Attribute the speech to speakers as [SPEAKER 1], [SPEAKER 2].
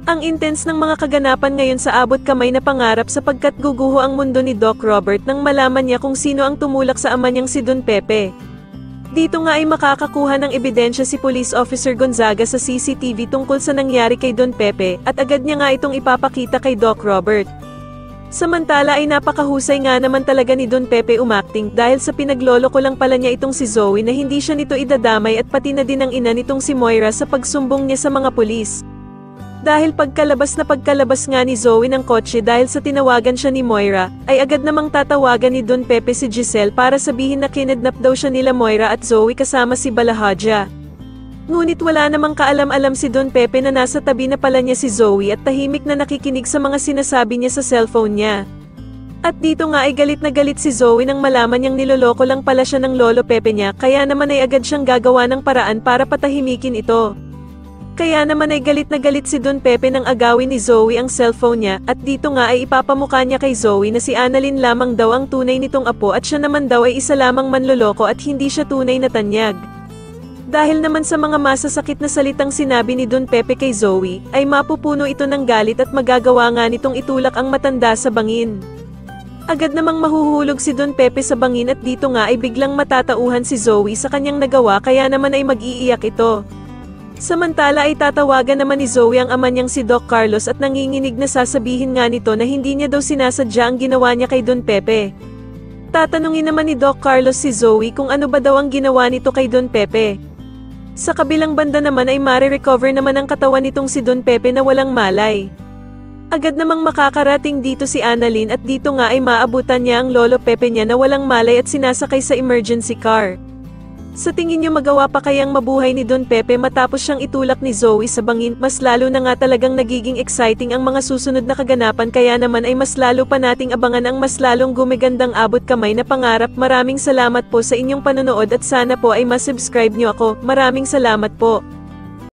[SPEAKER 1] Ang intense ng mga kaganapan ngayon sa abot kamay na pangarap sapagkat guguho ang mundo ni Doc Robert nang malaman niya kung sino ang tumulak sa ama niyang si Don Pepe. Dito nga ay makakakuha ng ebidensya si Police Officer Gonzaga sa CCTV tungkol sa nangyari kay Don Pepe at agad niya nga itong ipapakita kay Doc Robert. Samantala ay napakahusay nga naman talaga ni Don Pepe umacting dahil sa pinagloloko lang pala niya itong si Zoe na hindi siya nito idadamay at pati na din ang ina nitong si Moira sa pagsumbong niya sa mga pulis. Dahil pagkalabas nga ni Zoe ng kotse dahil sa tinawagan siya ni Moira, ay agad namang tatawagan ni Don Pepe si Giselle para sabihin na kinidnap daw siya nila Moira at Zoe kasama si Balahadja. Ngunit wala namang kaalam-alam si Don Pepe na nasa tabi na pala niya si Zoe at tahimik na nakikinig sa mga sinasabi niya sa cellphone niya. At dito nga ay galit na galit si Zoe nang malaman niyang niloloko lang pala siya ng lolo Pepe niya kaya naman ay agad siyang gagawa ng paraan para patahimikin ito. Kaya naman ay galit na galit si Don Pepe nang agawin ni Zoe ang cellphone niya at dito nga ay ipapamukha niya kay Zoe na si Annalyn lamang daw ang tunay nitong apo at siya naman daw ay isa lamang manloloko at hindi siya tunay na tanyag. Dahil naman sa mga masasakit na salitang sinabi ni Don Pepe kay Zoe, ay mapupuno ito ng galit at magagawa nga nitong itulak ang matanda sa bangin. Agad namang mahuhulog si Don Pepe sa bangin at dito nga ay biglang matatauhan si Zoe sa kanyang nagawa kaya naman ay mag-iiyak ito. Samantala ay tatawagan naman ni Zoe ang ama niyang si Doc Carlos at nanginginig na sasabihin nga nito na hindi niya daw sinasadya ang ginawa niya kay Don Pepe. Tatanungin naman ni Doc Carlos si Zoe kung ano ba daw ang ginawa nito kay Don Pepe. Sa kabilang banda naman ay mare-recover naman ang katawan nitong si Don Pepe na walang malay. Agad namang makakarating dito si Annalyn at dito nga ay maabutan niya ang lolo Pepe niya na walang malay at sinasakay sa emergency car. Sa tingin niyo magawa pa kayang mabuhay ni Don Pepe matapos siyang itulak ni Zoe sa bangin? Mas lalo na nga talagang nagiging exciting ang mga susunod na kaganapan kaya naman ay mas lalo pa nating abangan ang mas lalong gumigandang abot kamay na pangarap. Maraming salamat po sa inyong panonood at sana po ay masubscribe niyo ako. Maraming salamat po.